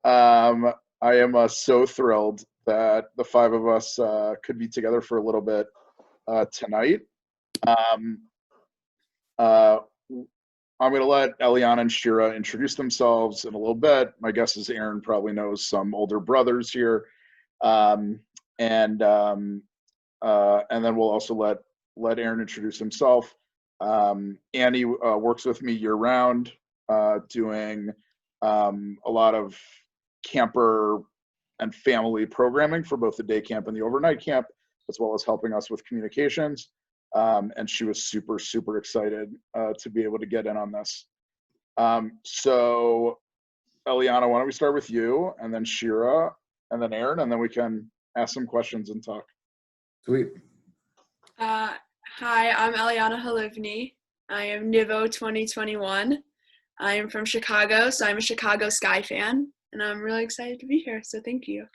I am so thrilled that the five of us could be together for a little bit tonight. Um, uh, I'm going to let Eliana and Shira introduce themselves in a little bit. My guess is Aaron probably knows some older brothers here, um, and and then we'll also let Aaron introduce himself. Annie works with me year round, doing a lot of camper and family programming for both the day camp and the overnight camp, as well as helping us with communications. And she was super, super excited to be able to get in on this. So, Eliana, why don't we start with you, and then Shira, and then Aaron, and then we can ask some questions and talk. Sweet. Hi, I'm Eliana Halivni. I am Nivo 2021. I am from Chicago, so I'm a Chicago Sky fan, and I'm really excited to be here, so thank you.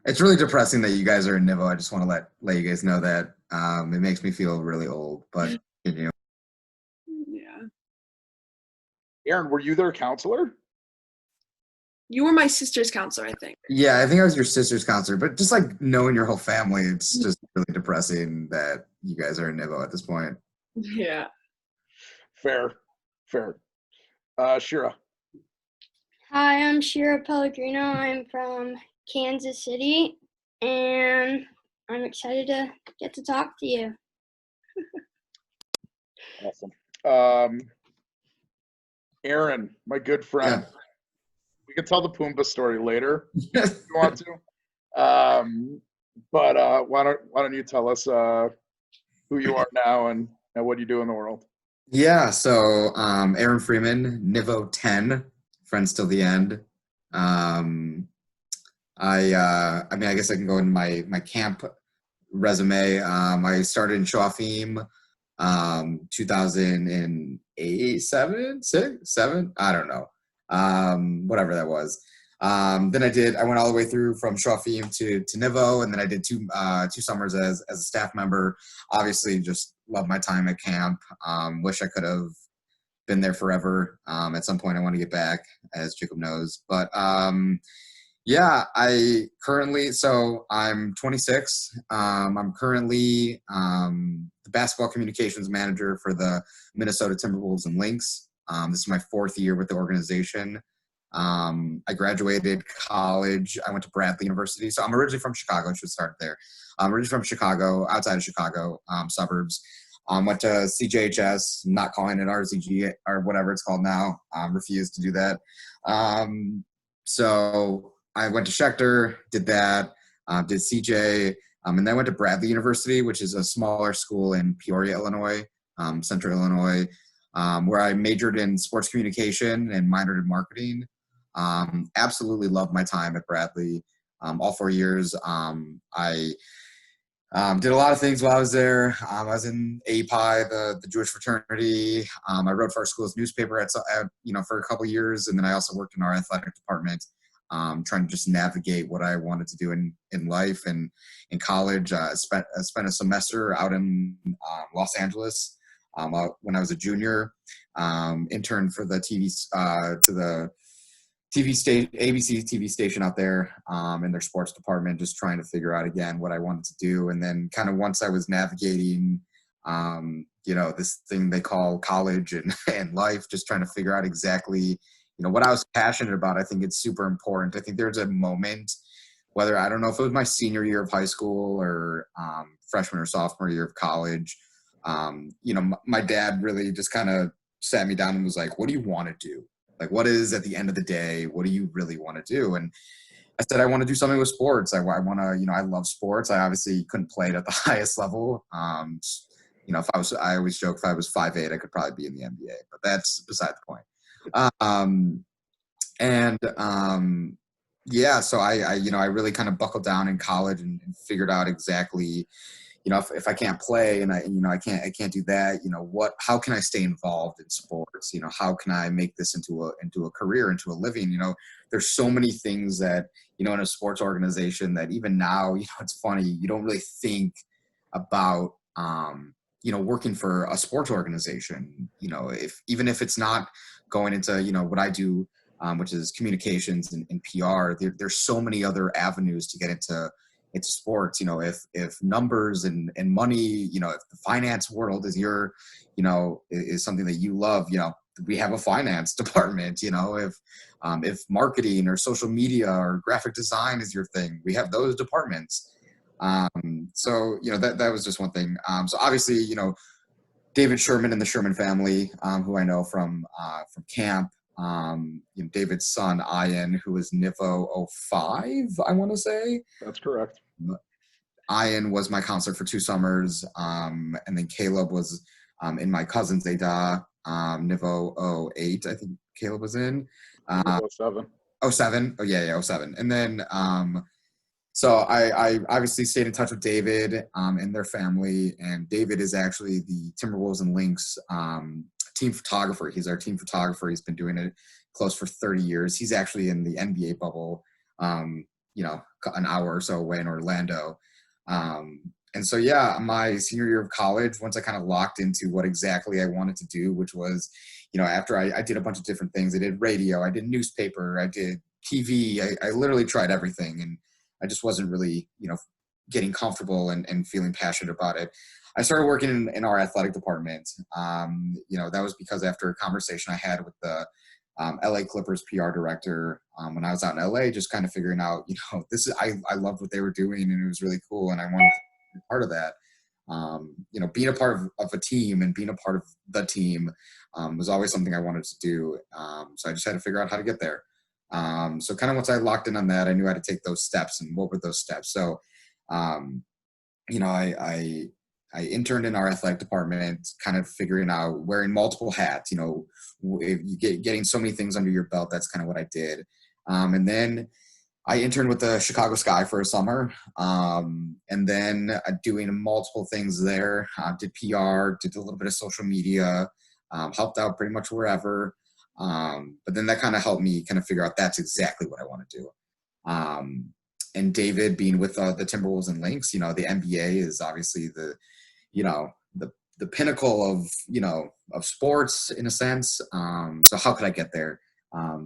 It's really depressing that you guys are in Nivo. I just want to let you guys know that. It makes me feel really old, but continue. Yeah. Aaron, were you their counselor? You were my sister's counselor, I think. Yeah, I think I was your sister's counselor, but just like knowing your whole family, it's just really depressing that you guys are in Nivo at this point. Yeah. Fair. Shira. Hi, I'm Shira Pellegrino. I'm from Kansas City, and I'm excited to get to talk to you. Awesome. Aaron, my good friend. Yeah. We can tell the Pumbaa story later if you want to. But why don't you tell us who you are now and what you do in the world? Yeah, so Aaron Freeman, Nivo 10, friends till the end. I mean, I guess I can go in my camp resume. I started in Shawfeem 2008, 7, I don't know. Whatever that was. Then I went all the way through from Shawfeem to Nivo, and then I did two summers as a staff member. Obviously, just loved my time at camp. Wish I could have been there forever. At some point, I want to get back, as Jacob knows. But yeah, I'm 26. I'm currently the basketball communications manager for the Minnesota Timberwolves and Lynx. This is my 4th year with the organization. I graduated college. I went to Bradley University. So I'm originally from Chicago. I should start there. I'm originally from Chicago, outside of Chicago, suburbs. Went to CJHS, not calling it RZG or whatever it's called now. Refused to do that. So I went to Schechter, did that, did CJ, and then I went to Bradley University, which is a smaller school in Peoria, Illinois, central Illinois, where I majored in sports communication and minored in marketing. Absolutely loved my time at Bradley. All 4 years. I did a lot of things while I was there. I was in API, the Jewish fraternity. I wrote for our school's newspaper for a couple of years, and then I also worked in our athletic department, trying to just navigate what I wanted to do in life. And in college, I spent a semester out in Los Angeles. When I was a junior, interned for the ABC TV station out there in their sports department, just trying to figure out again what I wanted to do. And then kind of once I was navigating, this thing they call college and life, just trying to figure out exactly, what I was passionate about. I think it's super important. I think there's a moment, whether, I don't know if it was my senior year of high school or freshman or sophomore year of college, my dad really just kind of sat me down and was like, what do you want to do? Like, what is, at the end of the day, what do you really want to do? And I said, I want to do something with sports. I want to, I love sports. I obviously couldn't play it at the highest level. I always joke, if I was 5'8", I could probably be in the NBA, but that's beside the point. So I really kind of buckled down in college and figured out exactly, if I can't play and I can't do that, how can I stay involved in sports? How can I make this into a career, into a living? There's so many things that, in a sports organization that even now, it's funny, you don't really think about, working for a sports organization, even if it's not going into, what I do which is communications and PR. There's so many other avenues to get into sports. If numbers and money, if the finance world is is something that you love, we have a finance department. If marketing or social media or graphic design is your thing, we have those departments. So that was just one thing. So obviously, David Sherman and the Sherman family, who I know from camp. David's son Ian, who was Nivo 05, I want to say. That's correct. Ian was my counselor for 2 summers, and then Caleb was in my cousin's Ada, Nivo 08, I think Caleb was in. 07. 07. Oh yeah, 07. And then so I obviously stayed in touch with David and their family, and David is actually the Timberwolves and Lynx team photographer. He's our team photographer. He's been doing it close for 30 years. He's actually in the NBA bubble, an hour or so away in Orlando. And so, yeah, my senior year of college, once I kind of locked into what exactly I wanted to do, which was, after I did a bunch of different things. I did radio, I did newspaper, I did TV. I literally tried everything, and I just wasn't really, getting comfortable and feeling passionate about it. I started working in our athletic department. That was because after a conversation I had with the LA Clippers PR director when I was out in LA, just kind of figuring out, I loved what they were doing, and it was really cool, and I wanted to be part of that. Being a part of a team and being a part of the team was always something I wanted to do. So I just had to figure out how to get there. So kind of once I locked in on that, I knew how to take those steps, and what were those steps. So, I interned in our athletic department, kind of figuring out wearing multiple hats, if you getting so many things under your belt. That's kind of what I did. And then I interned with the Chicago Sky for a summer, and then doing multiple things there. Did PR, did a little bit of social media, helped out pretty much wherever. But then that kind of helped me kind of figure out that's exactly what I want to do. And David being with the Timberwolves and Lynx, the NBA is obviously the pinnacle of sports in a sense. So how could I get there?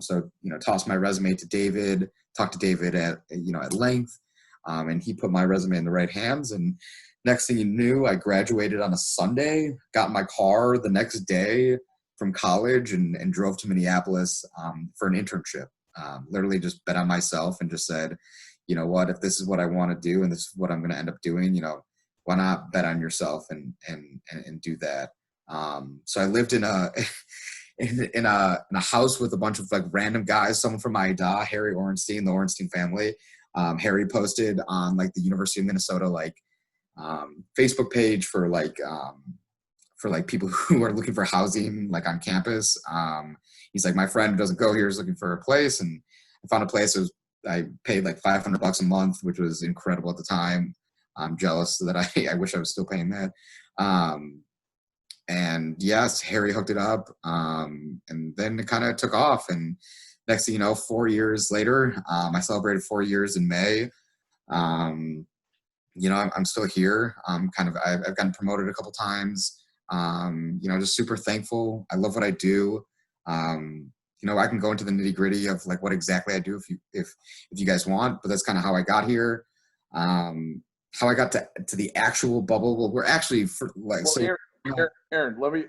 So tossed my resume to David, talked to David at length, and he put my resume in the right hands. And next thing you knew, I graduated on a Sunday, got in my car the next day from college, and drove to Minneapolis for an internship. Literally just bet on myself and just said, you know what, if this is what I want to do and this is what I'm going to end up doing, why not bet on yourself and do that? So I lived in a in a house with a bunch of like random guys, someone from my Ida, Harry Orenstein, the Orenstein family. Harry posted on like the University of Minnesota Facebook page for people who are looking for housing like on campus. He's like, my friend who doesn't go here is looking for a place, and I found a place. I paid like $500 a month, which was incredible at the time. I'm jealous that I wish I was still paying that. And yes, Harry hooked it up. And then it kind of took off. And next thing you know, 4 years later, I celebrated 4 years in May. I'm still here. I've gotten promoted a couple times. Just super thankful. I love what I do. I can go into the nitty gritty of like what exactly I do if you guys want, but that's kind of how I got here. How I got to the actual bubble. Well, we're actually Aaron, let me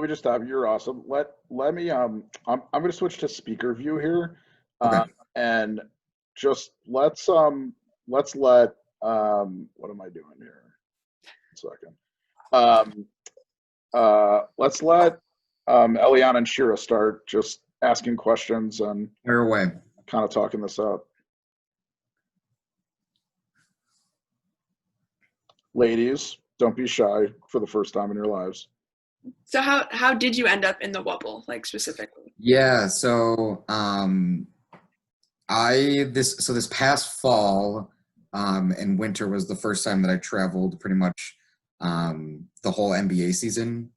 just stop. You're awesome. Let me I'm going to switch to speaker view here. Okay. And just let's let what am I doing here? 1 second. Let's let Eliana and Shira start just asking questions and fire away. Kind of talking this out. Ladies, don't be shy for the first time in your lives. So how did you end up in the Wubble, like specifically? Yeah, so this past fall and winter was the first time that I traveled pretty much the whole NBA season.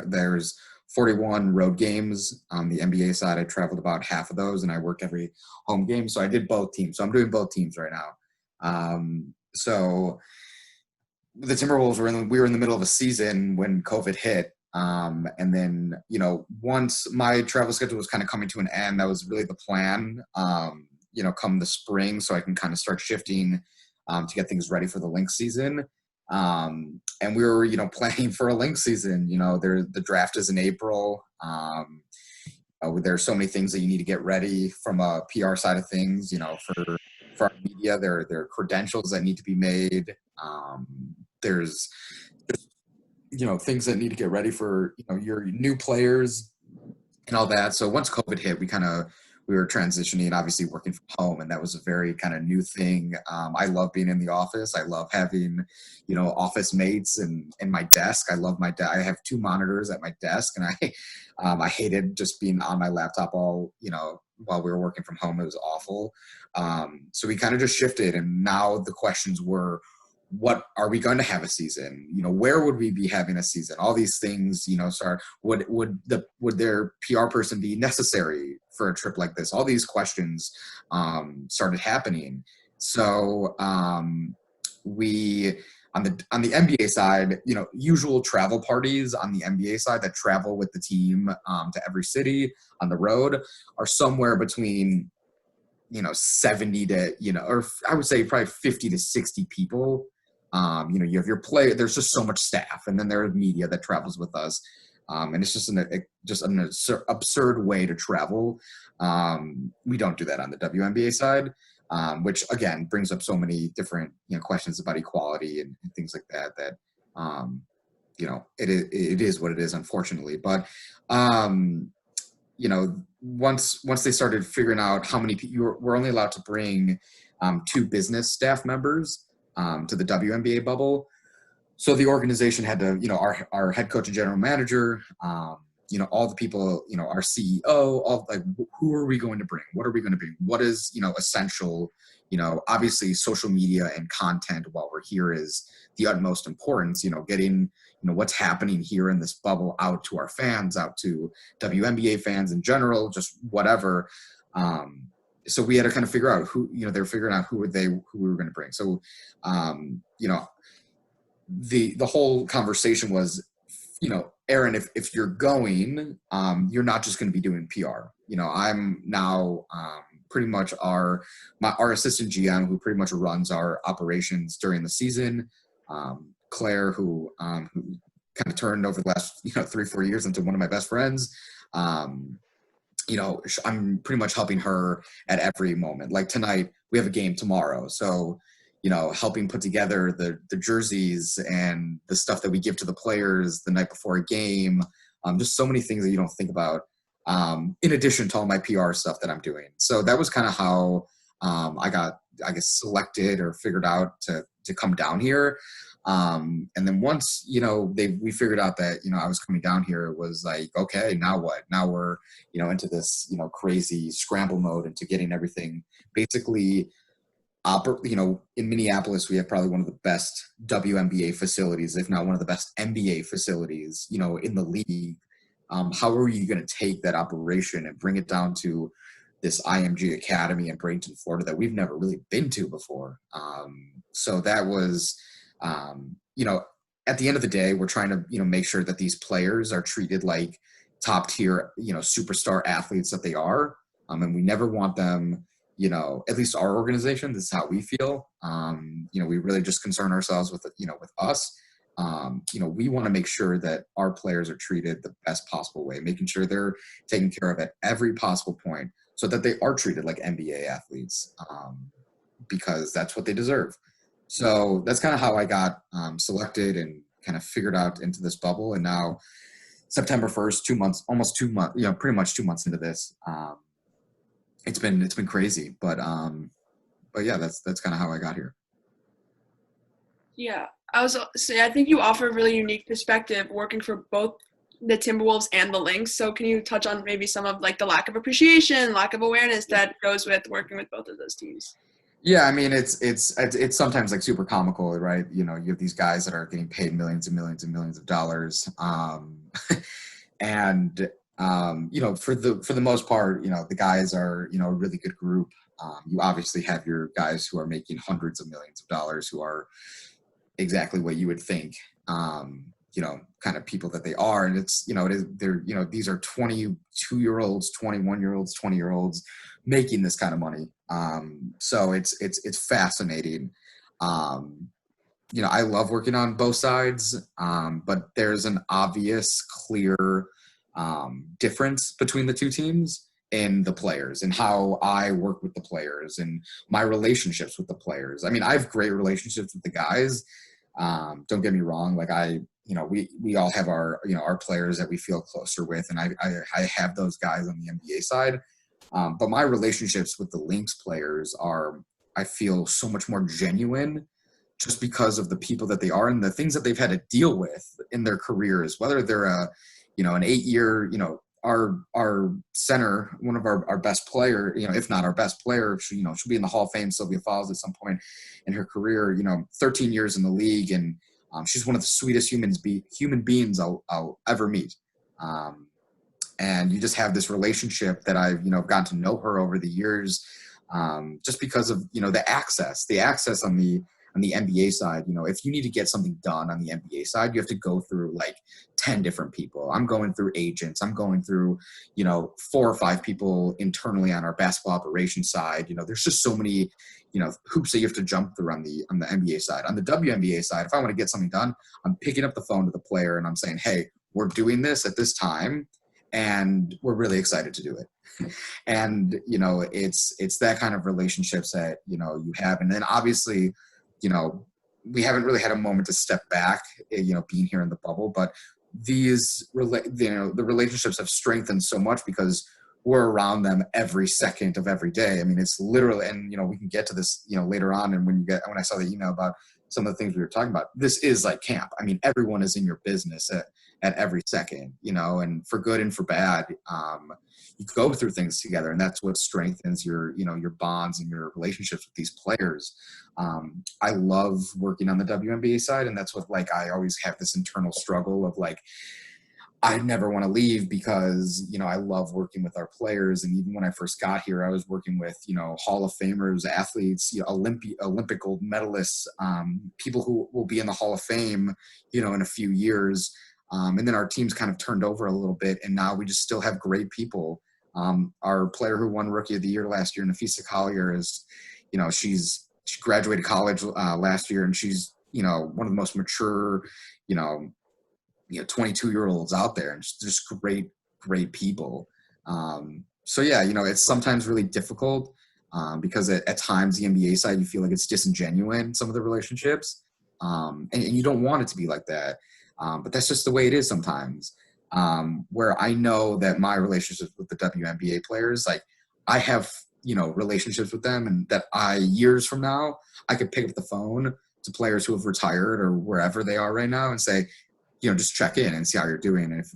There's 41 road games on the NBA side. I traveled about half of those, and I worked every home game. So I did both teams. So I'm doing both teams right now. So the Timberwolves we were in the middle of a season when COVID hit. And then, once my travel schedule was kind of coming to an end, that was really the plan, come the spring, so I can kind of start shifting to get things ready for the Lynx season. And we were, planning for a Lynx season. The draft is in April. There's so many things that you need to get ready from a PR side of things, for our media. There are credentials that need to be made. There's things that need to get ready for, your new players and all that. So once COVID hit, we were transitioning, obviously working from home, and that was a very kind of new thing. I love being in the office. I love having, office mates and my desk. I love I have 2 monitors at my desk, and I hated just being on my laptop all, while we were working from home. It was awful. So we kind of just shifted, and now the questions were, what are we going to have a season? Where would we be having a season? All these things, would their PR person be necessary for a trip like this? All these questions started happening. So we on the NBA side, usual travel parties on the NBA side that travel with the team to every city on the road are somewhere between 70 to or I would say probably 50 to 60 people. You have your player. There's just so much staff, and then there's media that travels with us, and it's just an absurd way to travel. We don't do that on the WNBA side, which again brings up so many different questions about equality and things like that. That it is what it is, unfortunately. But once they started figuring out how many people, we're only allowed to bring 2 business staff members to the WNBA bubble. So the organization had to, our head coach and general manager, all the people, our CEO, all who are we going to bring? What are we going to bring? What is, essential? Obviously social media and content while we're here is the utmost importance, getting, what's happening here in this bubble out to our fans, out to WNBA fans in general, just whatever. So we had to kind of figure out who, they were figuring out who we were going to bring. So, the whole conversation was, Aaron, if you're going, you're not just going to be doing PR. I'm now pretty much our assistant GM, who pretty much runs our operations during the season. Claire, who kind of turned over the last 3-4 years into one of my best friends. I'm pretty much helping her at every moment. Like tonight, we have a game tomorrow. So, helping put together the jerseys and the stuff that we give to the players the night before a game. Just so many things that you don't think about, in addition to all my PR stuff that I'm doing. So that was kind of how I got, selected or figured out to come down here. And then once, we figured out that, I was coming down here, it was like, okay, now what? Now we're, into this, crazy scramble mode into getting everything basically, in Minneapolis, we have probably one of the best WNBA facilities, if not one of the best NBA facilities, in the league. How are you going to take that operation and bring it down to this IMG Academy in Bradenton, Florida, that we've never really been to before? So that was, at the end of the day, we're trying to, make sure that these players are treated like top tier, superstar athletes that they are. And we never want them, at least our organization, this is how we feel. We really just concern ourselves with, with us. We want to make sure that our players are treated the best possible way, making sure they're taken care of at every possible point so that they are treated like NBA athletes, because that's what they deserve. So that's kind of how I got selected and kind of figured out into this bubble. And now September 1st, almost 2 months, pretty much 2 months into this, it's been crazy, but yeah, that's kind of how I got here. Yeah, I think you offer a really unique perspective working for both the Timberwolves and the Lynx. So can you touch on maybe some of the lack of appreciation, lack of awareness that goes with working with both of those teams? Yeah, I mean, it's sometimes super comical, right? You have these guys that are getting paid millions and millions and millions of dollars, and for the most part, the guys are a really good group. You obviously have your guys who are making hundreds of millions of dollars, who are exactly what you would think. kind of people that they are. And it's, these are 22-year-olds, 21-year-olds, 20-year-olds making this kind of money. So it's fascinating. I love working on both sides, but there's an obvious, clear difference between the two teams in the players and how I work with the players and my relationships with the players. I mean, I have great relationships with the guys. Don't get me wrong. Like we all have our players that we feel closer with. And I have those guys on the NBA side. But my relationships with the Lynx players I feel so much more genuine just because of the people that they are and the things that they've had to deal with in their careers, whether they're an 8-year, our center, one of our best player, if not our best player, she'll be in the Hall of Fame, Sylvia Fowles, at some point in her career, 13 years in the league. And she's one of the sweetest human beings I'll ever meet. And you just have this relationship that I've, gotten to know her over the years, just because of, the access on the NBA side. If you need to get something done on the NBA side, you have to go through like 10 different people. I'm going through agents. I'm going through, 4 or 5 people internally on our basketball operations side. There's just so many, hoops that you have to jump through on the NBA side. On the WNBA side, if I want to get something done, I'm picking up the phone to the player and I'm saying, hey, we're doing this at this time and we're really excited to do it. And, it's that kind of relationships that, you have. And then obviously, we haven't really had a moment to step back, being here in the bubble, but the relationships have strengthened so much because we're around them every second of every day. I mean, it's literally, and, we can get to this, later on. And when I saw the email about some of the things we were talking about, this is like camp. I mean, everyone is in your business at every second, and for good and for bad, you go through things together, and that's what strengthens your bonds and your relationships with these players. I love working on the WNBA side, and that's what, I always have this internal struggle of I never want to leave because, I love working with our players. And even when I first got here, I was working with, Hall of Famers, athletes, Olympic gold medalists, people who will be in the Hall of Fame, in a few years. And then our team's kind of turned over a little bit, and now we just still have great people. Our player who won Rookie of the Year last year, Nafisa Collier, is, she graduated college last year, and she's, one of the most mature, 22-year-olds out there, and just great people. So yeah, it's sometimes really difficult because at times the NBA side, you feel like it's disingenuine, some of the relationships, and you don't want it to be like that. But that's just the way it is sometimes, where I know that my relationships with the WNBA players, I have, relationships with them, and that years from now, I could pick up the phone to players who have retired or wherever they are right now and say, just check in and see how you're doing. And if,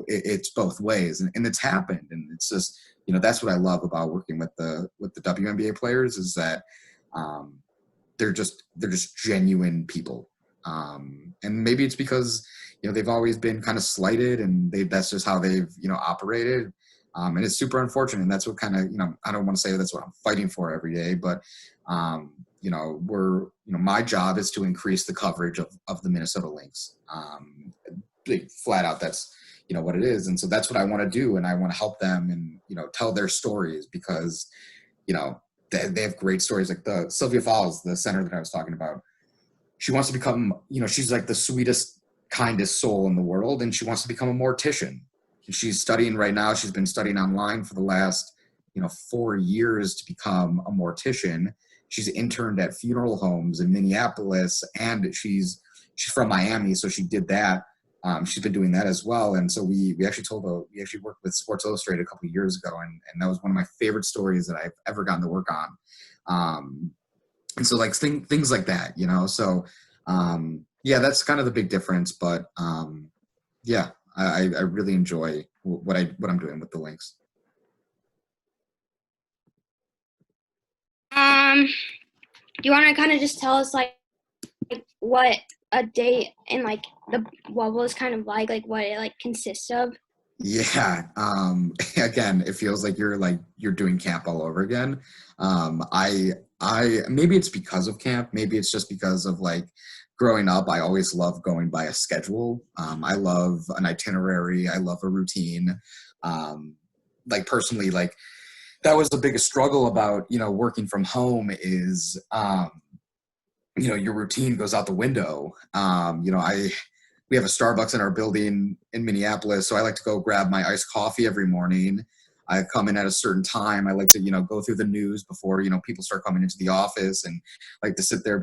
it's both ways, and it's happened. And it's just, that's what I love about working with the WNBA players, is that, they're just genuine people. And maybe it's because, they've always been kind of slighted, and that's just how they've, operated. And it's super unfortunate. And that's what kind of, I don't want to say that's what I'm fighting for every day, but, my job is to increase the coverage of the Minnesota Lynx. Flat out, that's, what it is. And so that's what I want to do. And I want to help them and, tell their stories, because, they have great stories. Like the Sylvia Fowles, the center that I was talking about, she wants to become, she's like the sweetest, kindest soul in the world. And she wants to become a mortician. She's studying right now. She's been studying online for the last, 4 years to become a mortician. She's interned at funeral homes in Minneapolis, and she's from Miami. So she did that. She's been doing that as well. And so we actually worked with Sports Illustrated a couple of years ago. And that was one of my favorite stories that I've ever gotten to work on. And so things like that, so, yeah, that's kind of the big difference, but, yeah, I really enjoy what I'm doing with the Lynx. Do you want to kind of just tell us what a day in the bubble is kind of like what it consists of? Yeah. Again, it feels like you're doing camp all over again. I maybe it's because of camp. Maybe it's just because of growing up, I always loved going by a schedule. I love an itinerary. I love a routine. Like personally, like that was the biggest struggle about, working from home is, your routine goes out the window. We have a Starbucks in our building in Minneapolis, so I like to go grab my iced coffee every morning. I come in at a certain time. I like to, go through the news before, people start coming into the office, and like to sit there,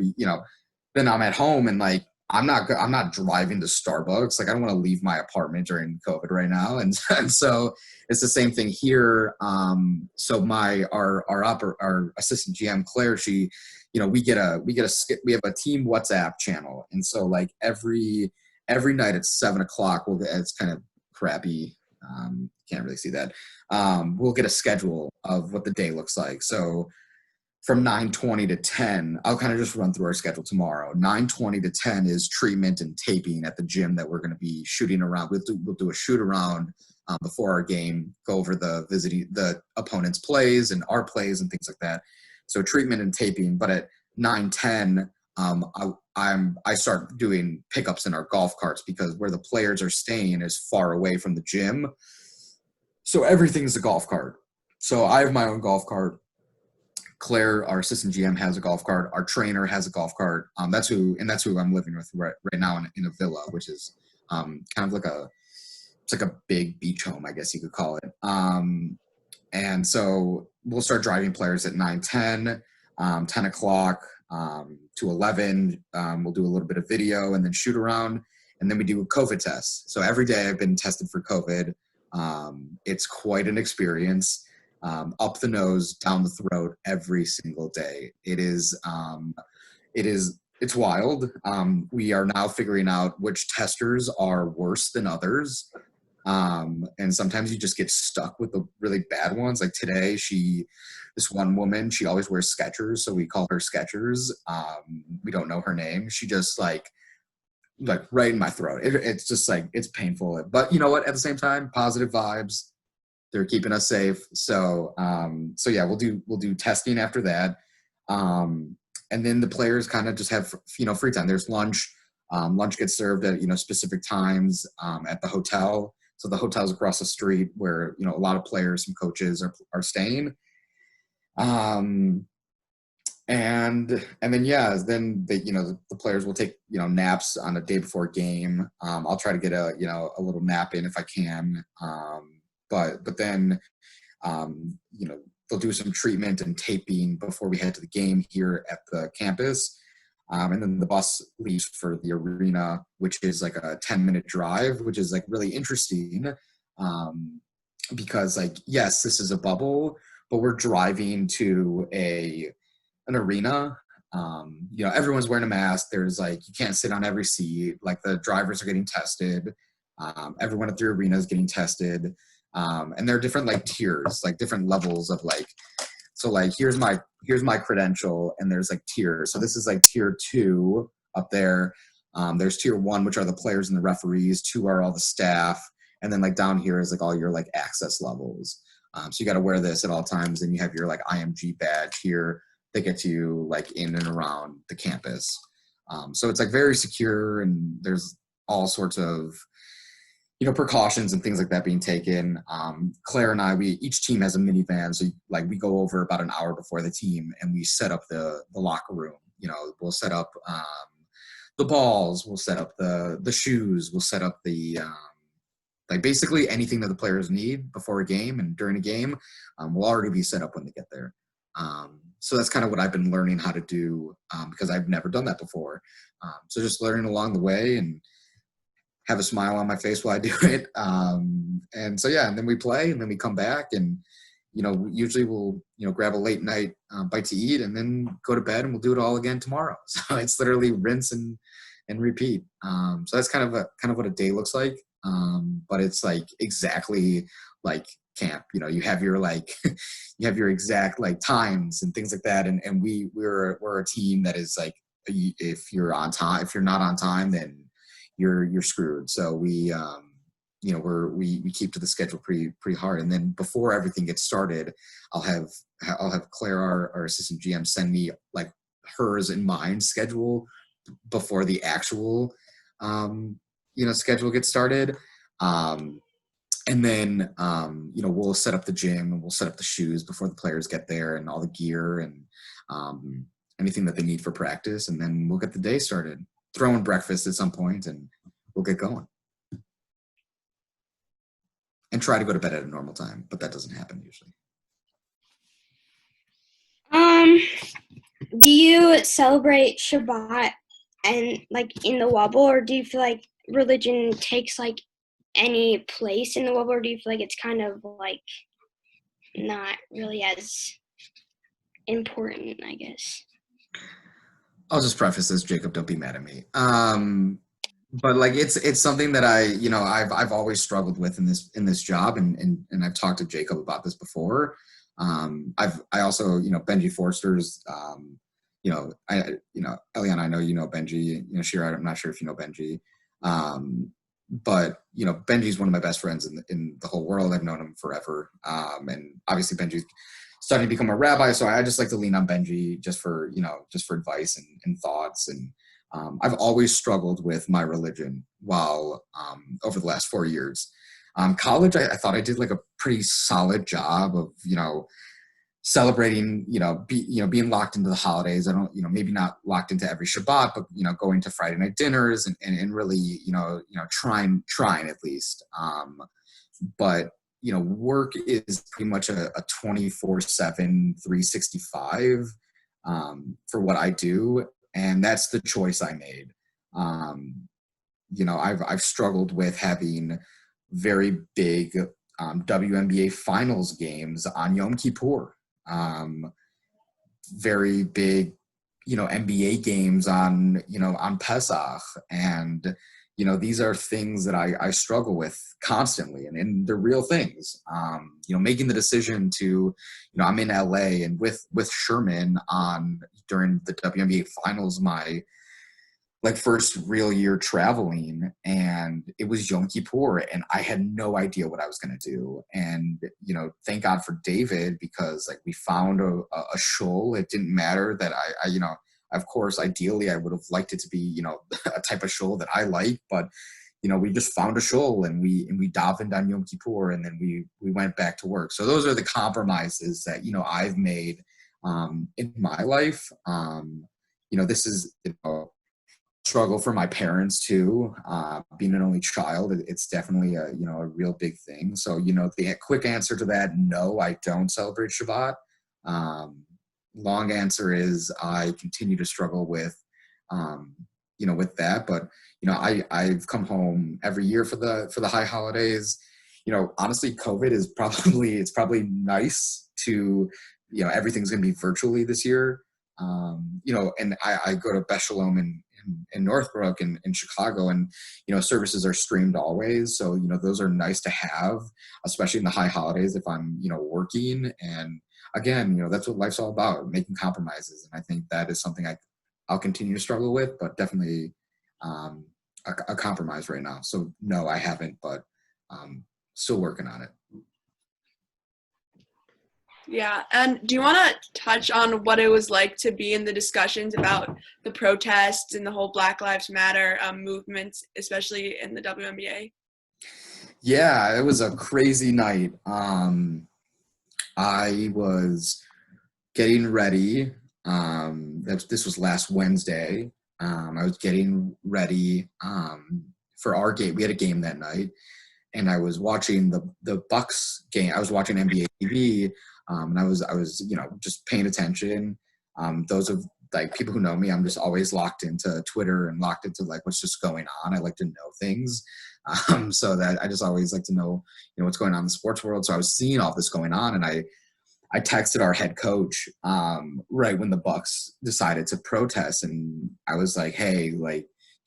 then I'm at home and like, I'm not driving to Starbucks. Like I don't want to leave my apartment during COVID right now. And so it's the same thing here. So our assistant GM Claire, she, we have a team WhatsApp channel. And so like every night at 7:00, it's kind of crappy. Can't really see that. We'll get a schedule of what the day looks like. So from 9:20 to 10, I'll kind of just run through our schedule tomorrow. 9:20 to 10 is treatment and taping at the gym that we're going to be shooting around. We'll do a shoot around before our game, go over the opponent's plays and our plays and things like that. So treatment and taping. But at 9:10, I start doing pickups in our golf carts because where the players are staying is far away from the gym. So everything's a golf cart. So I have my own golf cart. Claire, our assistant GM, has a golf cart. Our trainer has a golf cart. That's who I'm living with right now in a villa, which is kind of like it's like a big beach home, I guess you could call it. And so we'll start driving players at 9:10, 10:00 to 11. We'll do a little bit of video and then shoot around, and then we do a COVID test. So every day I've been tested for COVID. It's quite an experience. Up the nose, down the throat, every single day. It's wild. We are now figuring out which testers are worse than others. And sometimes you just get stuck with the really bad ones. Like today, this one woman, she always wears Skechers, so we call her Skechers. We don't know her name. She just like right in my throat. It's just like, it's painful. But you know what? At the same time, positive vibes. They're keeping us safe. So yeah, we'll do testing after that. And then the players kind of just have, free time. There's lunch. Lunch gets served at, specific times at the hotel. So the hotel's across the street where, a lot of players and coaches are staying. And then, yeah, then the players will take, naps on a day before game. I'll try to get a little nap in if I can. But then, they'll do some treatment and taping before we head to the game here at the campus. And then the bus leaves for the arena, which is like a 10-minute drive, which is like really interesting. Because like, yes, this is a bubble, but we're driving to an arena. Everyone's wearing a mask. There's like, you can't sit on every seat. Like the drivers are getting tested. Everyone at the arena is getting tested. And there are different like tiers, like different levels of like, so like, here's my credential, and there's like tiers. So this is like tier 2 up there. There's tier 1, which are the players and the referees. 2 are all the staff. And then like down here is like all your like access levels. So you got to wear this at all times. And you have your like IMG badge here that gets you like in and around the campus. So it's like very secure, and there's all sorts of, precautions and things like that being taken. Claire and I, each team has a minivan. So like we go over about an hour before the team and we set up the locker room. We'll set up the balls, we'll set up the shoes, we'll set up the, like basically anything that the players need before a game and during a game will already be set up when they get there. So that's kind of what I've been learning how to do because I've never done that before. So just learning along the way and have a smile on my face while I do it. And so, yeah, and then we play and then we come back and, usually we'll, grab a late night bite to eat and then go to bed and we'll do it all again tomorrow. So it's literally rinse and repeat. So that's kind of what a day looks like. But it's like exactly like camp, you have your like, you have your exact like times and things like that. And we're a team that is like, if you're on time, if you're not on time, then you're screwed. So we keep to the schedule pretty hard. And then before everything gets started, I'll have Claire, our assistant GM, send me like hers and mine schedule before the actual schedule gets started. And then, we'll set up the gym and we'll set up the shoes before the players get there and all the gear and anything that they need for practice. And then we'll get the day started, throw in breakfast at some point, and we'll get going. And try to go to bed at a normal time, but that doesn't happen usually. Do you celebrate Shabbat and like in the Wobble, or do you feel like religion takes like any place in the Wobble, or do you feel like it's kind of like not really as important, I guess? I'll just preface this, Jacob, don't be mad at me. But like it's something that I've always struggled with in this job, and I've talked to Jacob about this before. I also Benji Forster's Eliana, I know you know Benji, Shira, I'm not sure if you know Benji. But Benji's one of my best friends in the whole world. I've known him forever. And obviously Benji's starting to become a rabbi, so I just like to lean on Benji just for advice and thoughts. And I've always struggled with my religion while over the last 4 years. College, I thought I did like a pretty solid job of celebrating, being locked into the holidays. I don't, maybe not locked into every Shabbat, but, going to Friday night dinners and really, trying at least. But, work is pretty much a 24/7, 365 for what I do. And that's the choice I made. I've struggled with having very big WNBA finals games on Yom Kippur. Very big, NBA games on Pesach. And, these are things that I struggle with constantly, and they're real things. Making the decision to, I'm in LA and with Sherman during the WNBA finals, my first real year traveling, and it was Yom Kippur, and I had no idea what I was going to do. And, thank God for David, because we found a shul. It didn't matter that I of course, ideally I would have liked it to be, a type of shul that I like, but, we just found a shul and we davened on Yom Kippur, and then we went back to work. So those are the compromises that, I've made in my life. This is, struggle for my parents too. Being an only child, it's definitely a real big thing. So the quick answer to that, no, I don't celebrate Shabbat. Long answer is I continue to struggle with with that. But I've come home every year for the high holidays. Honestly, COVID is probably nice to everything's going to be virtually this year. And I go to Beth Shalom in Northbrook in Chicago, and services are streamed always, so those are nice to have, especially in the high holidays if I'm working. And again, that's what life's all about, making compromises, and I think that is something I'll continue to struggle with, but definitely a compromise right now. So no, I haven't, but still working on it. Yeah, and do you want to touch on what it was like to be in the discussions about the protests and the whole Black Lives Matter movement, especially in the WNBA? Yeah, it was a crazy night. I was getting ready. This was last Wednesday. I was getting ready for our game. We had a game that night, and I was watching the Bucks game. I was watching NBA TV. And I was just paying attention. Those of people who know me, I'm just always locked into Twitter and locked into what's just going on. I like to know things. So that I just always like to know, what's going on in the sports world. So I was seeing all this going on, and I texted our head coach right when the Bucks decided to protest, and I was like, hey,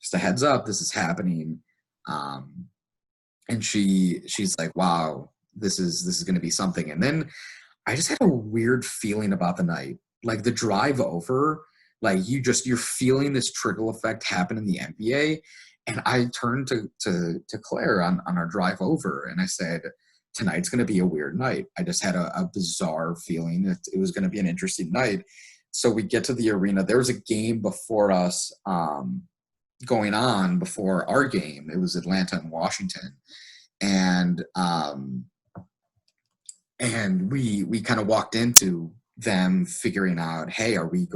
just a heads up, this is happening. And she's like, wow, this is going to be something. And then I just had a weird feeling about the night. The drive over, you're feeling this trickle effect happen in the NBA. And I turned to Claire on our drive over, and I said, tonight's going to be a weird night. I just had a bizarre feeling that it was going to be an interesting night. so we get to the arena. There was a game before us, going on before our game. It was Atlanta and Washington. And we kind of walked into them figuring out, hey, are we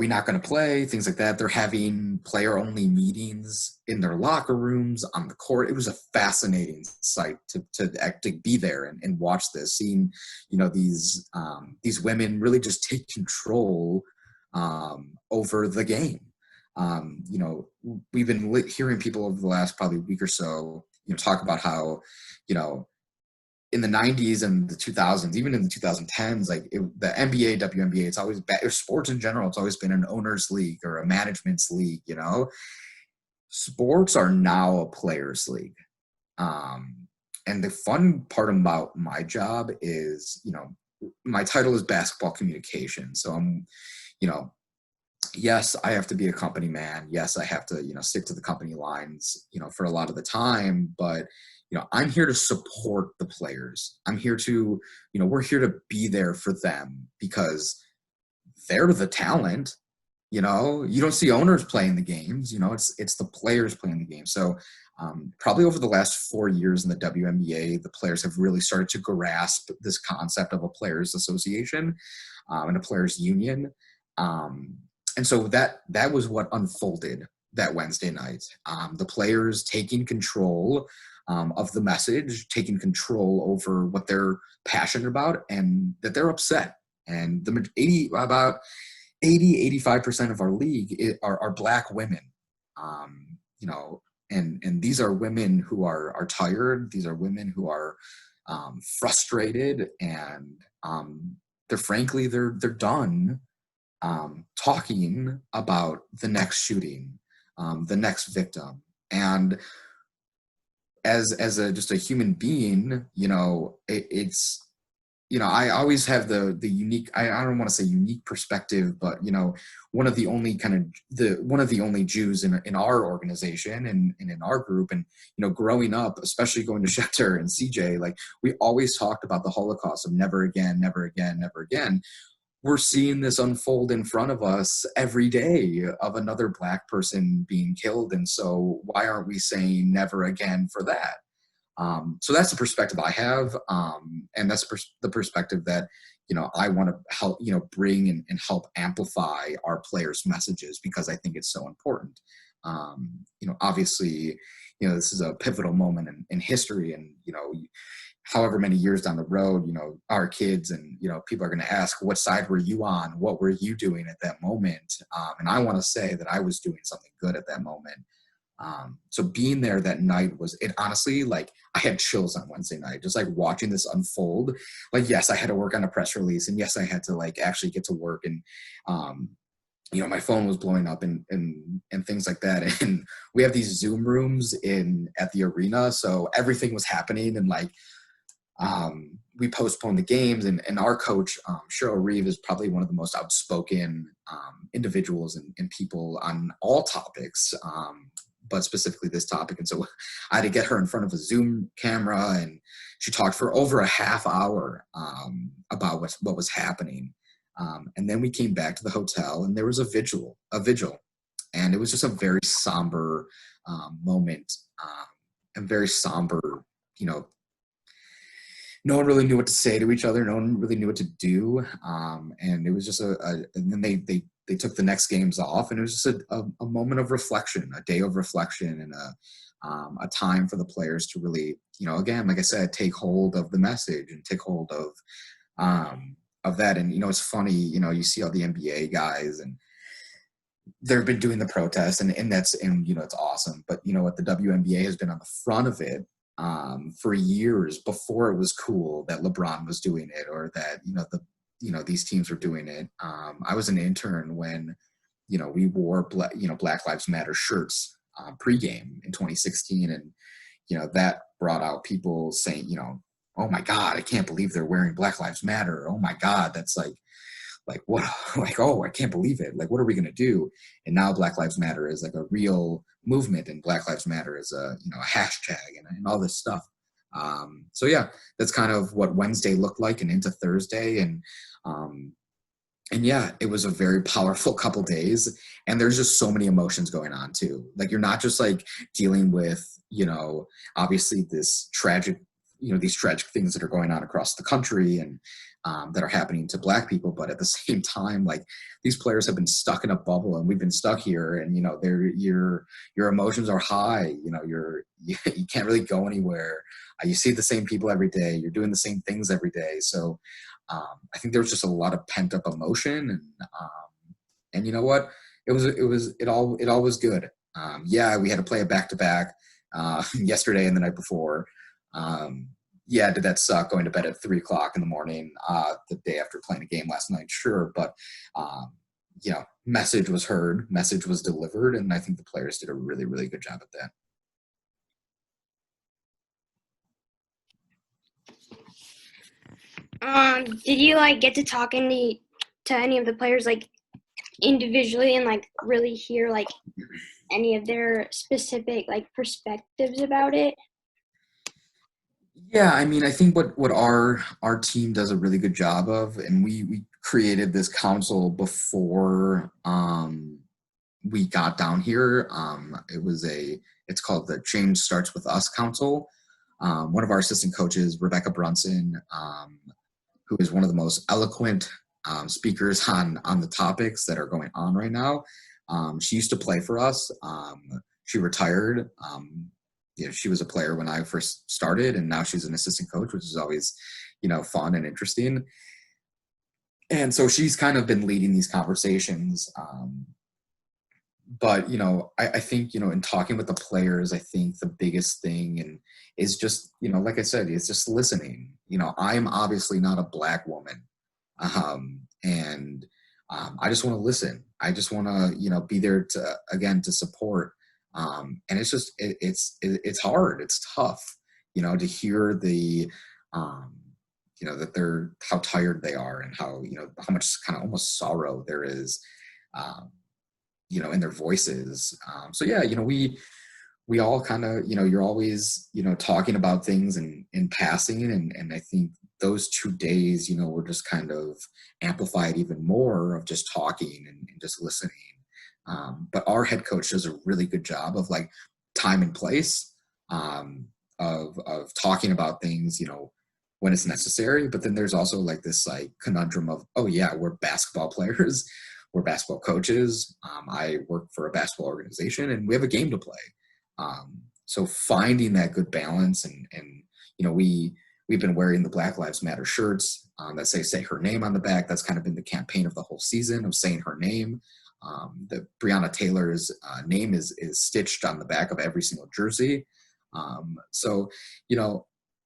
not going to play? Things like that. They're having player-only meetings in their locker rooms, on the court. It was a fascinating sight to be there and watch this, seeing, these women really just take control over the game. We've been hearing people over the last probably week or so, talk about how, in the 90s and the 2000s, even in the 2010s, the NBA, WNBA, it's always sports in general. It's always been an owner's league or a management's league. Sports are now a players' league. And the fun part about my job is, my title is basketball communication. So I'm, yes, I have to be a company man. Yes, I have to, stick to the company lines, for a lot of the time. But, I'm here to support the players. I'm here to, we're here to be there for them because they're the talent. You don't see owners playing the games. It's the players playing the game. So probably over the last 4 years in the WNBA, the players have really started to grasp this concept of a players association and a players union. And so that was what unfolded that Wednesday night. The players taking control of the message, taking control over what they're passionate about, and that they're upset. And about 80-85% of our league are Black women. And these are women who are tired. These are women who are frustrated, and they're done talking about the next shooting, the next victim. And as just a human being, it's, I always have the unique, I don't want to say unique perspective, but, one of the only Jews in our organization and in our group. And, growing up, especially going to Schechter and CJ, we always talked about the Holocaust of never again, never again, never again. We're seeing this unfold in front of us every day of another Black person being killed. And so why aren't we saying never again for that? So that's the perspective I have. And that's the perspective that, I want to help, bring and help amplify our players' messages, because I think it's so important. Obviously, this is a pivotal moment in history, and, however many years down the road, our kids and, people are going to ask, what side were you on? What were you doing at that moment? And I want to say that I was doing something good at that moment. So being there that night it honestly, I had chills on Wednesday night, just watching this unfold. Yes, I had to work on a press release, and yes, I had to actually get to work, and, my phone was blowing up and things like that. And we have these Zoom rooms at the arena. So everything was happening, and we postponed the games, and our coach, Cheryl Reeve, is probably one of the most outspoken individuals and people on all topics, but specifically this topic. And so I had to get her in front of a Zoom camera, and she talked for over a half hour about what was happening. And then we came back to the hotel, and there was a vigil, and it was just a very somber moment, and very somber, no one really knew what to say to each other. No one really knew what to do. And it was just and then they took the next games off, and it was just a moment of reflection, a day of reflection, and a time for the players to really, again, like I said, take hold of the message and take hold of that. And, it's funny, you see all the NBA guys, and they've been doing the protests, and it's awesome. But, what the WNBA has been on the front of it for years before it was cool that LeBron was doing it, or that, these teams were doing it. I was an intern when, we wore Black Lives Matter shirts pregame in 2016. And, that brought out people saying, oh my God, I can't believe they're wearing Black Lives Matter. Oh my God, that's what, oh, I can't believe it. What are we going to do? And now Black Lives Matter is a real movement, and Black Lives Matter is a hashtag and all this stuff. So yeah, that's kind of what Wednesday looked like and into Thursday. And yeah, it was a very powerful couple days, and there's just so many emotions going on too. Like, you're not just like dealing with, obviously these tragic things that are going on across the country and that are happening to Black people, but at the same time, like, these players have been stuck in a bubble, and we've been stuck here, and your emotions are high. You can't really go anywhere. You see the same people every day. You're doing the same things every day. So I think there was just a lot of pent up emotion, and you know what? It all was good. Yeah, we had to play a back to back yesterday and the night before. Yeah, did that suck going to bed at 3:00 in the morning the day after playing a game last night? Sure, but message was heard, message was delivered, and I think the players did a really, really good job at that. Did you like get to talk to any of the players like individually and like really hear like any of their specific like perspectives about it? Yeah, I mean, I think what our team does a really good job of, and we created this council before we got down here. It's called the Change Starts With Us Council. One of our assistant coaches, Rebecca Brunson, who is one of the most eloquent speakers on the topics that are going on right now. She used to play for us. She retired. She was a player when I first started, and now she's an assistant coach, which is always, fun and interesting. And so she's kind of been leading these conversations. But, I think, in talking with the players, I think the biggest thing is just, like I said, it's just listening. I'm obviously not a Black woman. And I just want to listen. I just want to, be there to support. And it's just, it's hard. It's tough, to hear the, that how tired they are and how much kind of almost sorrow there is, in their voices. So yeah, we all kind of, you're always, talking about things in passing. And I think those 2 days, were just kind of amplified even more of just talking and just listening. But our head coach does a really good job of like time and place, of talking about things, when it's necessary. But then there's also like this like conundrum of, oh yeah, we're basketball players. We're basketball coaches. I work for a basketball organization, and we have a game to play. So finding that good balance, and we've been wearing the Black Lives Matter shirts that say her name on the back. That's kind of been the campaign of the whole season, of saying her name. The Breonna Taylor's name is stitched on the back of every single jersey. So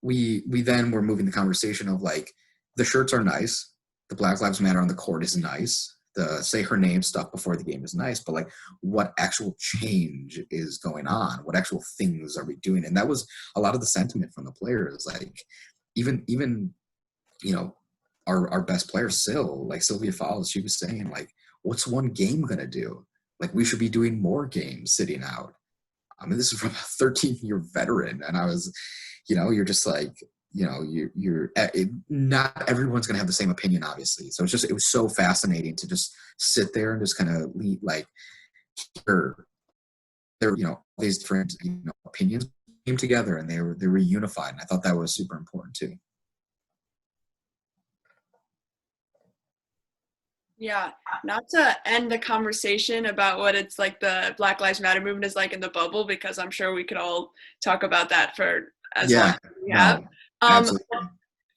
we then were moving the conversation of like, the shirts are nice. The Black Lives Matter on the court is nice. The say her name stuff before the game is nice, but like, what actual change is going on? What actual things are we doing? And that was a lot of the sentiment from the players. Like, even our best player, like Sylvia Fowles, she was saying like, what's one game gonna do? Like, we should be doing more games sitting out. I mean, this is from a 13-year veteran, and I was, you're just like, not everyone's going to have the same opinion, obviously. So it was so fascinating to just sit there and just kind of hear their, these different, opinions came together, and they were unified. And I thought that was super important too. Yeah, not to end the conversation about what it's like the Black Lives Matter movement is like in the bubble, because I'm sure we could all talk about that for as long as we have.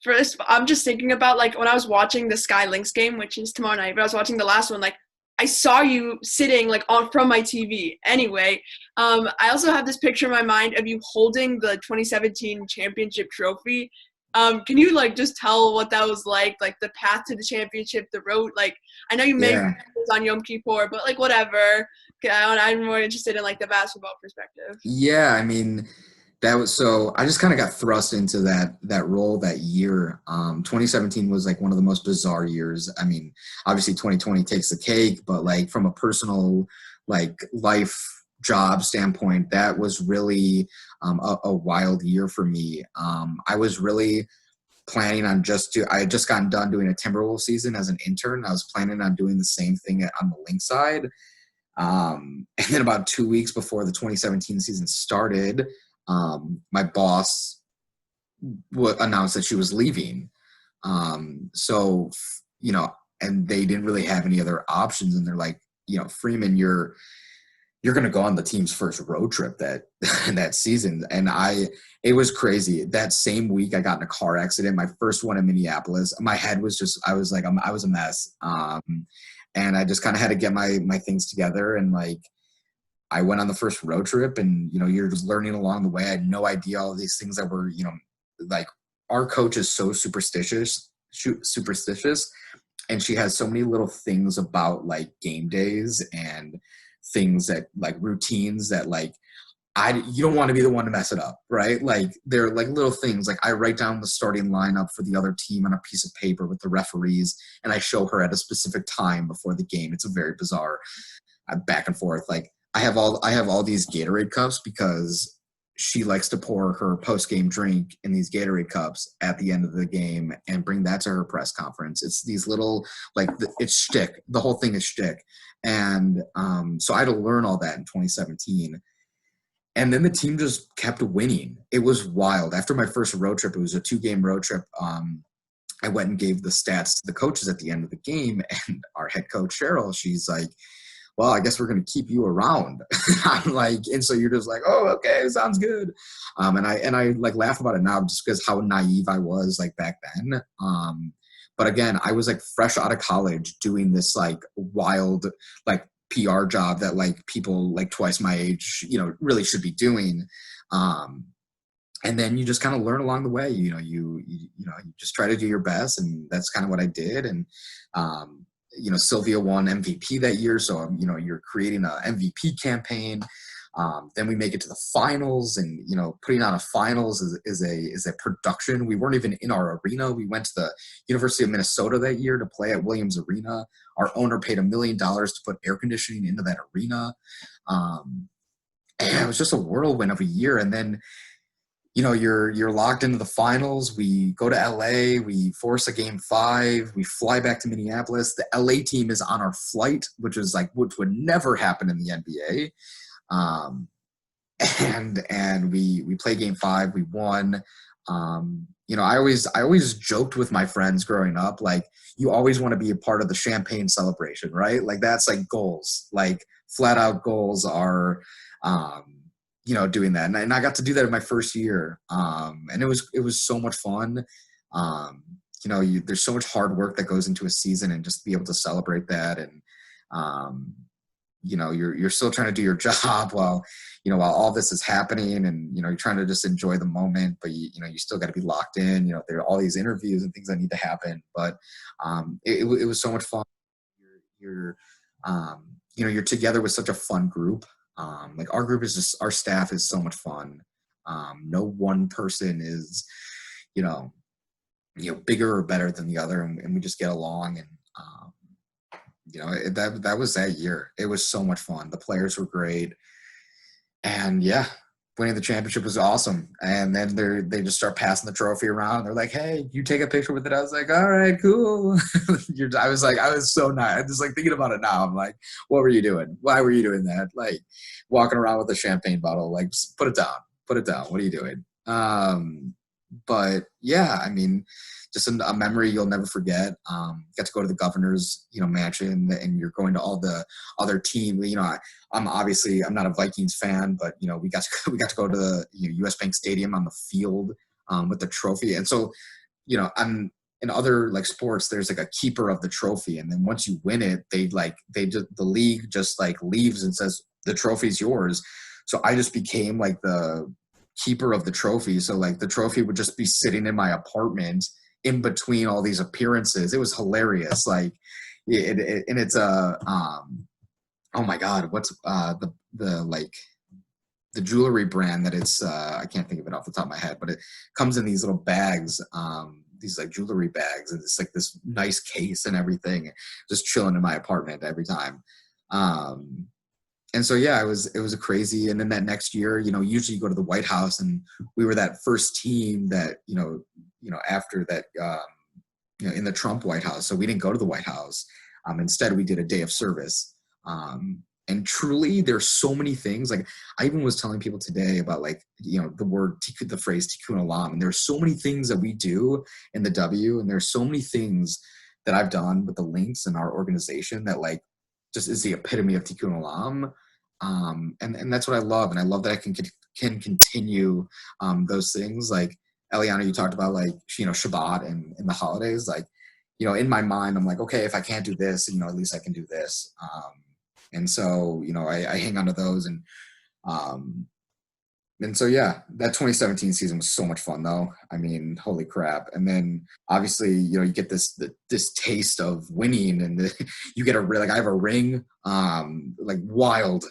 First, I'm just thinking about like when I was watching the Sky Lynx game, which is tomorrow night, but I was watching the last one, like I saw you sitting like from my TV. Anyway, I also have this picture in my mind of you holding the 2017 championship trophy. Can you like just tell what that was like the path to the championship, the road? Like, I know you made it on Yom Kippur, but like whatever. I'm more interested in like the basketball perspective. Yeah, I mean, I just kind of got thrust into that role that year. 2017 was like one of the most bizarre years. I mean, obviously 2020 takes the cake, but like from a personal like life job standpoint, that was really a wild year for me. I was really planning on I had just gotten done doing a Timberwolves season as an intern. I was planning on doing the same thing on the Lynx side. And then about 2 weeks before the 2017 season started, my boss announced that she was leaving. So, you know, and they didn't really have any other options. And they're like, you know, Freeman, you're going to go on the team's first road trip that season. And it was crazy. That same week I got in a car accident, my first one in Minneapolis. My head was just, I was a mess. And I just kind of had to get my things together. And like, I went on the first road trip, and, you know, you're just learning along the way. I had no idea all these things that were, you know, like, our coach is so superstitious. And she has so many little things about like game days and things that like routines that like, you don't want to be the one to mess it up, right? Like, they're like little things. Like, I write down the starting lineup for the other team on a piece of paper with the referees, and I show her at a specific time before the game. It's a very bizarre back and forth. Like, I have all these Gatorade cups because she likes to pour her post-game drink in these Gatorade cups at the end of the game and bring that to her press conference. It's these little, like, it's shtick. The whole thing is shtick. And so I had to learn all that in 2017. And then the team just kept winning. It was wild. After my first road trip, it was a 2-game road trip. I went and gave the stats to the coaches at the end of the game, and our head coach, Cheryl, she's like, well, I guess we're going to keep you around. I'm like, and so you're just like, oh, okay, sounds good. And I like laugh about it now just because how naive I was like back then. But again, I was like fresh out of college doing this like wild, like PR job that like people like twice my age, you know, really should be doing. And then you just kind of learn along the way, you know, you just try to do your best, and that's kind of what I did. And, you know, Sylvia won MVP that year. So, you know, you're creating a MVP campaign. Then we make it to the finals, and, you know, putting on a finals is a production. We weren't even in our arena. We went to the University of Minnesota that year to play at Williams Arena. Our owner paid $1 million to put air conditioning into that arena. And it was just a whirlwind of a year. And then, you know, you're locked into the finals. We go to LA, we force a game 5, we fly back to Minneapolis. The LA team is on our flight, which would never happen in the NBA. And we play game 5, we won. You know, I always joked with my friends growing up, like, you always want to be a part of the champagne celebration, right? Like, that's like goals, like flat out goals are, you know, doing that. And I got to do that in my first year. And it was so much fun. You know, there's so much hard work that goes into a season, and just to be able to celebrate that. And, you know, you're still trying to do your job while all this is happening, and, you know, you're trying to just enjoy the moment, but you know, you still got to be locked in. You know, there are all these interviews and things that need to happen, but, it was so much fun. You know, you're together with such a fun group. Like, our staff is so much fun. No one person is, you know, bigger or better than the other, and we just get along. And, you know, that was that year. It was so much fun. The players were great. And yeah, winning the championship was awesome. And then they just start passing the trophy around. They're like, hey, you take a picture with it? I was like, all right, cool. I was so nice. Just like thinking about it now, I'm like, what were you doing? Why were you doing that? Like, walking around with a champagne bottle, like, put it down. What are you doing? But yeah, I mean, just a memory you'll never forget. Got to go to the governor's, you know, mansion, and you're going to all the other team. You know, I'm not a Vikings fan, but, you know, we got to go to the, you know, US Bank Stadium on the field with the trophy. And so, you know, in other like sports, there's like a keeper of the trophy, and then once you win it, the league just like leaves and says the trophy's yours. So I just became like the keeper of the trophy. So like the trophy would just be sitting in my apartment in between all these appearances. It was hilarious. Like, and it's oh my God, what's the jewelry brand that it's I can't think of it off the top of my head, but it comes in these little bags, these like jewelry bags, and it's like this nice case and everything, just chilling in my apartment every time. and so yeah, it was a crazy. And then that next year, usually you go to the White House, and we were that first team that after that in the Trump White House. So we didn't go to the White House. Instead, we did a day of service. And truly, there's so many things. Like I even was telling people today about the phrase tikkun olam, and there's so many things that we do in the W, and there's so many things that I've done with the links in our organization that like just is the epitome of tikkun olam. And that's what I love, and I love that I can continue those things. Like Eliana, you talked about like Shabbat and the holidays. Like in my mind, I'm like, okay, if I can't do this, at least I can do this. And so I hang on to those, and so yeah, that 2017 season was so much fun though. I mean, holy crap! And then obviously you get this taste of winning, and you get I have a ring, like wild.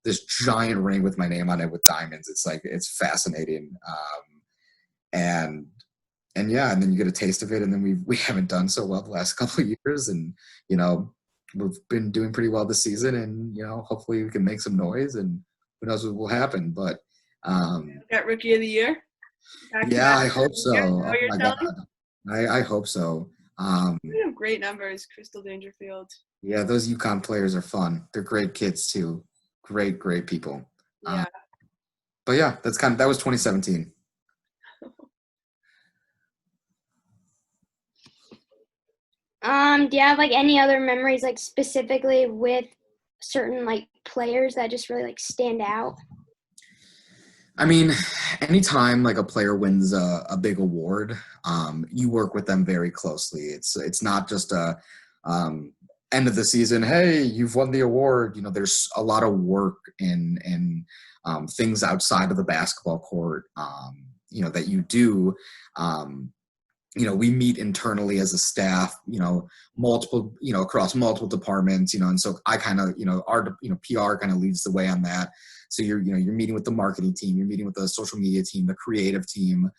This giant ring with my name on it with diamonds. It's fascinating. And yeah, and then you get a taste of it, and then we haven't done so well the last couple of years, and we've been doing pretty well this season, and hopefully we can make some noise, and who knows what will happen. But got Rookie of the Year. Yeah, I hope so. Oh my God. I hope so. We have great numbers, Crystal Dangerfield. Yeah, those UConn players are fun. They're great kids too. Great people. Yeah. But yeah, that was 2017. Do you have like any other memories, like specifically with certain like players that just really like stand out? I mean, anytime like a player wins a big award, you work with them very closely. It's not just a end of the season, hey, you've won the award. There's a lot of work in things outside of the basketball court, that you do. We meet internally as a staff, multiple, across multiple departments, and so I kind of, our, PR kind of leads the way on that. So you're meeting with the marketing team, you're meeting with the social media team, the creative team,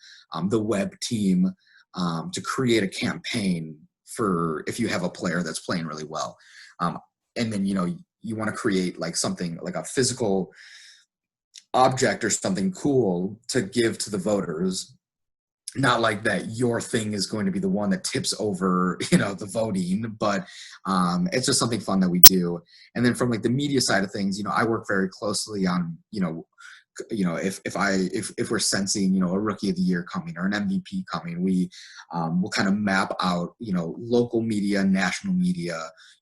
the web team, to create a campaign for if you have a player that's playing really well. And then, you want to create like something like a physical object or something cool to give to the voters. Not like that your thing is going to be the one that tips over, the voting, but it's just something fun that we do. And then from like the media side of things, I work very closely on, if we're sensing, a Rookie of the Year coming or an MVP coming, we will kind of map out, local media, national media,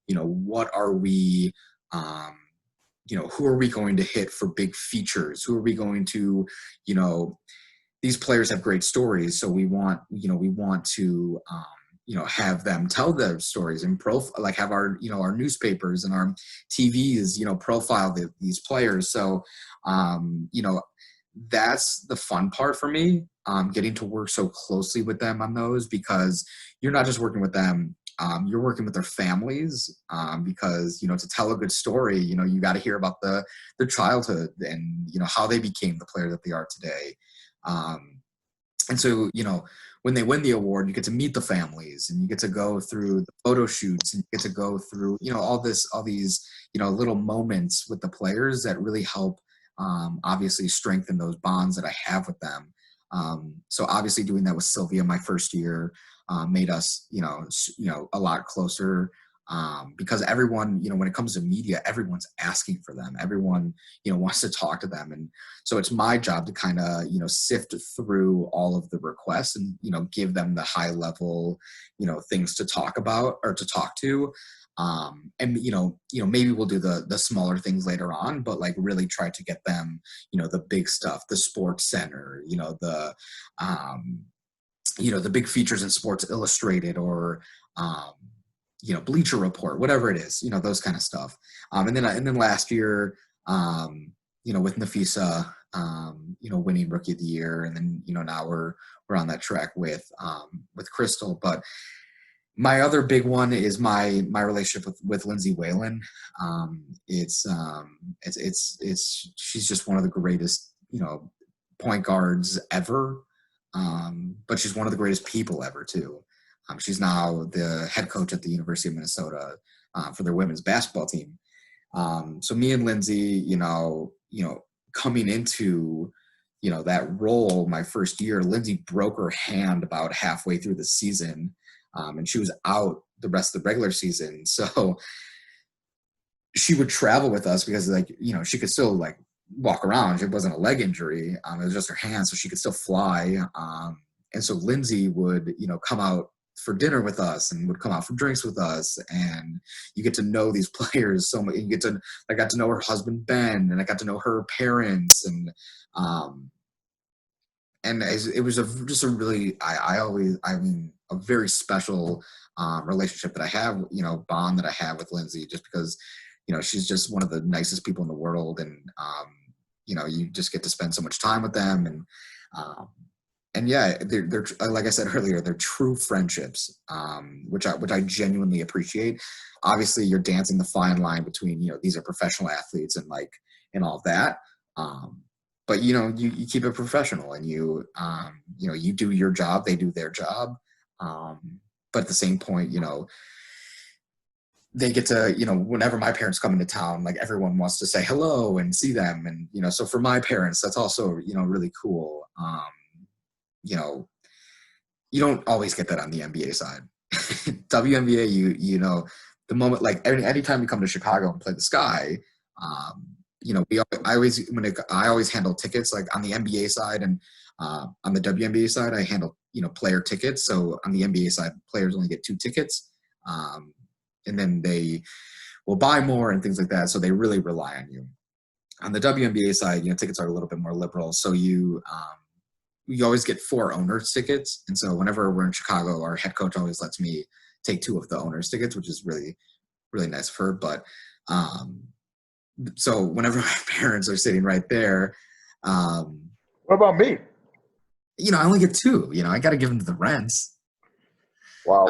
what are we, who are we going to hit for big features? Who are we going to, these players have great stories, so we want to have them tell their stories and have our our newspapers and our TVs profile these players. So that's the fun part for me, getting to work so closely with them on those, because you're not just working with them, you're working with their families, because to tell a good story, you got to hear about their childhood and how they became the player that they are today. And so, when they win the award, you get to meet the families, and you get to go through the photo shoots, and you get to go through, all these, little moments with the players that really help, obviously strengthen those bonds that I have with them. So obviously doing that with Sylvia my first year, made us, a lot closer. Because everyone, when it comes to media, everyone's asking for them. Everyone, wants to talk to them. And so it's my job to kind of, sift through all of the requests and, give them the high level, things to talk about or to talk to. And, maybe we'll do the smaller things later on, but like really try to get them, the big stuff, the Sports Center, the big features in Sports Illustrated or, Bleacher Report, whatever it is, those kind of stuff. And then last year, with Nafisa, winning Rookie of the Year, and then now we're on that track with Crystal. But my other big one is my relationship with Lindsay Whalen. She's just one of the greatest point guards ever, but she's one of the greatest people ever too. She's now the head coach at the University of Minnesota for their women's basketball team. So me and Lindsay, coming into, that role my first year, Lindsay broke her hand about halfway through the season, and she was out the rest of the regular season. So she would travel with us because, she could still walk around. It wasn't a leg injury. It was just her hand, so she could still fly. And so Lindsay would, come out for dinner with us and would come out for drinks with us. And you get to know these players so much. I got to know her husband, Ben, and I got to know her parents. And it was just a really, a very special relationship that I have, bond that I have with Lindsay, just because, she's just one of the nicest people in the world. And, you just get to spend so much time with them. And yeah, they're like I said earlier, they're true friendships, which I genuinely appreciate. Obviously, you're dancing the fine line between, these are professional athletes and all of that. But you keep it professional, and you do your job, they do their job. But at the same point, they get to, whenever my parents come into town, everyone wants to say hello and see them. And, so for my parents, that's also, really cool. You don't always get that on the NBA side. WNBA, the moment, anytime you come to Chicago and play the Sky, I always handle tickets, on the NBA side, and on the WNBA side, I handle, player tickets. So on the NBA side, players only get 2 tickets. And then they will buy more and things like that. So they really rely on you. On the WNBA side, tickets are a little bit more liberal. So you always get 4 owners tickets. And so whenever we're in Chicago, our head coach always lets me take 2 of the owners tickets, which is really, really nice of her. But so whenever my parents are sitting right there, what about me? I only get 2. I got to give them to the rents. Wow.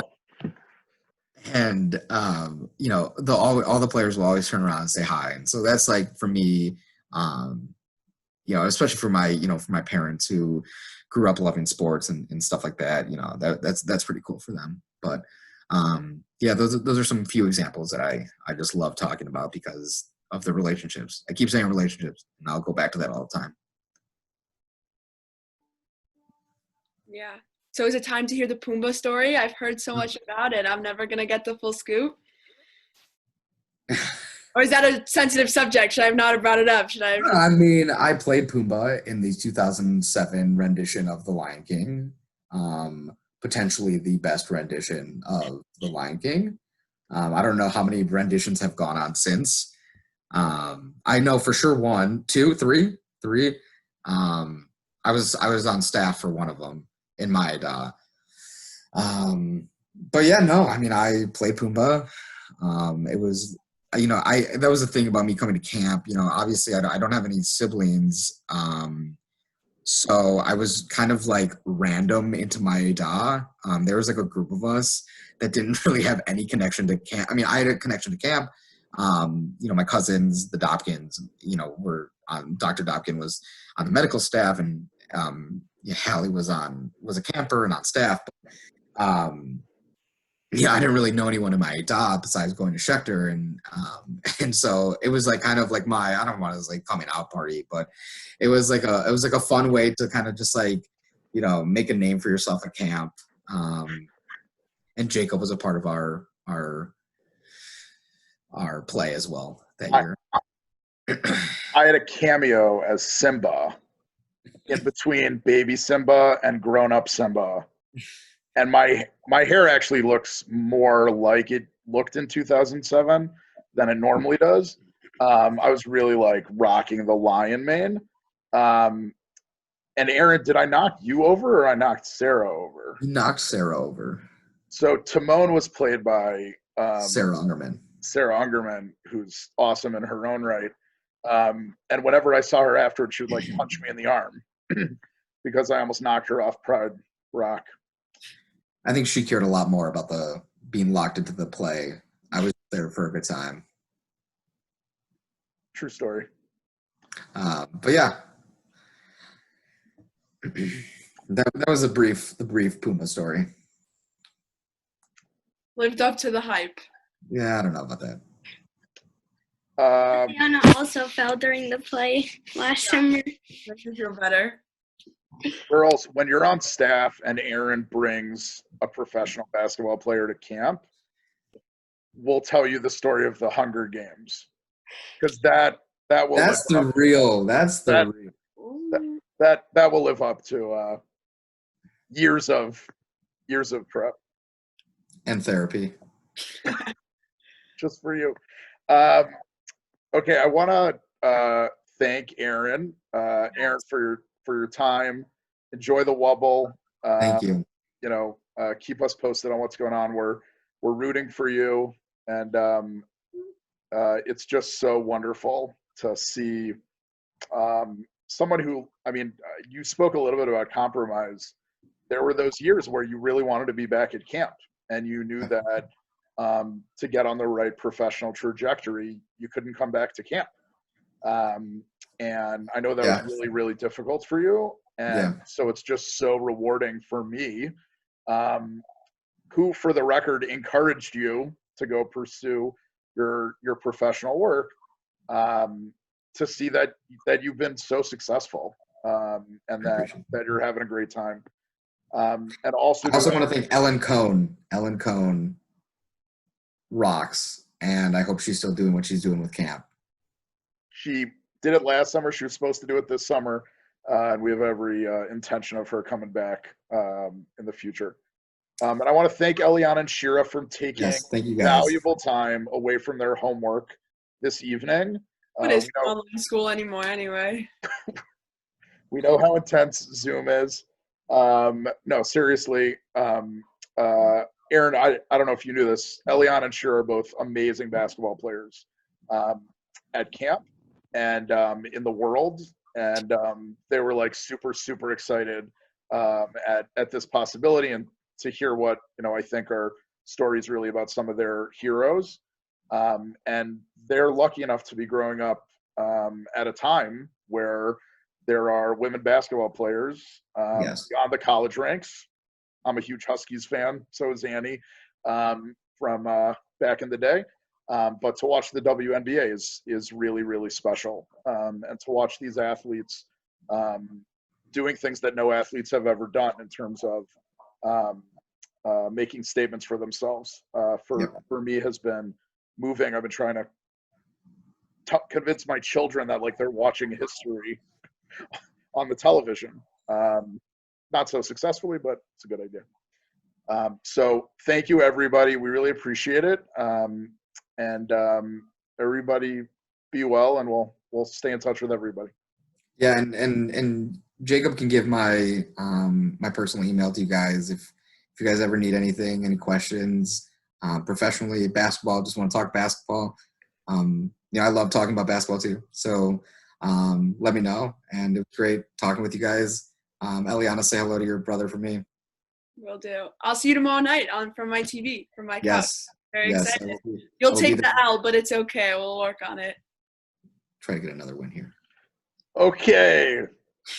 And all the players will always turn around and say hi. And so that's for me, especially for my parents who grew up loving sports and stuff like that, that's pretty cool for them. But those are some few examples that I just love talking about because of the relationships. I keep saying relationships, and I'll go back to that all the time. Yeah. So is it time to hear the Pumbaa story? I've heard so much about it. I'm never going to get the full scoop. Or is that a sensitive subject? Should I have not brought it up? I played Pumbaa in the 2007 rendition of The Lion King. Potentially the best rendition of The Lion King. I don't know how many renditions have gone on since. I know for sure 1, 2, 3. I was on staff for one of them in my but yeah, no, I played Pumbaa. It was, that was the thing about me coming to camp. Obviously I don't have any siblings. So I was kind of random into my Ada. There was a group of us that didn't really have any connection to camp. I had a connection to camp. My cousins, the Dobkins, were on, Dr. Dobkin was on the medical staff, and Hallie was a camper and on staff. But, I didn't really know anyone in my Ada besides going to Schechter, and so it was kind of my, I don't want to say coming out party, but it was a fun way to kind of just make a name for yourself at camp. And Jacob was a part of our play as well that year. I had a cameo as Simba in between baby Simba and grown-up Simba. And my hair actually looks more like it looked in 2007 than it normally does. I was really rocking the lion mane. And Aaron, did I knock you over or I knocked Sarah over? You knocked Sarah over. So Timon was played by Sarah Ungerman, who's awesome in her own right. And whenever I saw her afterwards, she would punch me in the arm because I almost knocked her off Pride Rock. I think she cared a lot more about the being locked into the play. I was there for a good time. True story. But yeah, that was the brief Pumbaa story. Lived up to the hype. Yeah, I don't know about that. Diana also fell during the play last summer. Makes me feel better. Girls, when you're on staff and Aaron brings a professional basketball player to camp, we'll tell you the story of the Hunger Games, because that will That's the real. That's the real. Ooh. that will live up to years of prep And therapy. just for you. Okay, I want to thank Aaron, for your time. Enjoy the wobble. Thank you. You know, keep us posted on what's going on. We're rooting for you, and it's just so wonderful to see someone who, I mean, you spoke a little bit about compromise. There were those years where you really wanted to be back at camp, and you knew that to get on the right professional trajectory, you couldn't come back to camp. And I know that was really, really difficult for you. And so it's just so rewarding for me, who, for the record, encouraged you to go pursue your professional work, to see that you've been so successful, and that you're having a great time. And also, I also want to thank Ellen Cohn. Ellen Cohn rocks, and I hope she's still doing what she's doing with camp. She did it last summer. She was supposed to do it this summer, and we have every intention of her coming back in the future. And I want to thank Eliana and Shira for taking Thank you guys. valuable time away from their homework this evening. What is online school anymore anyway? We know how intense Zoom is. No, seriously. Aaron, I don't know if you knew this. Eliana and Shira are both amazing basketball players at camp and in the world. And they were like super, super excited at this possibility, and to hear what, I think are stories really about some of their heroes. And they're lucky enough to be growing up at a time where there are women basketball players on the college ranks. I'm a huge Huskies fan, so is Annie, from back in the day. But to watch the WNBA is really, really special. And to watch these athletes doing things that no athletes have ever done in terms of making statements for themselves, for me has been moving. I've been trying to convince my children that like they're watching history on the television. Not so successfully, but it's a good idea. So thank you, everybody. We really appreciate it. And everybody be well, and we'll stay in touch with everybody. Yeah, and Jacob can give my my personal email to you guys if you guys ever need anything, any questions, professionally, basketball, just want to talk basketball. I love talking about basketball too. So let me know. And it was great talking with you guys. Eliana, say hello to your brother for me. Will do. I'll see you tomorrow night from my TV, from my couch. Very excited. You'll take the L, but it's okay. We'll work on it. Try to get another win here. Okay.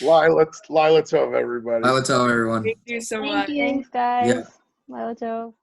Lila Tov, everybody. Lila Tov, everyone. Thank you so much. Thanks, guys. Yeah. Lila Tov.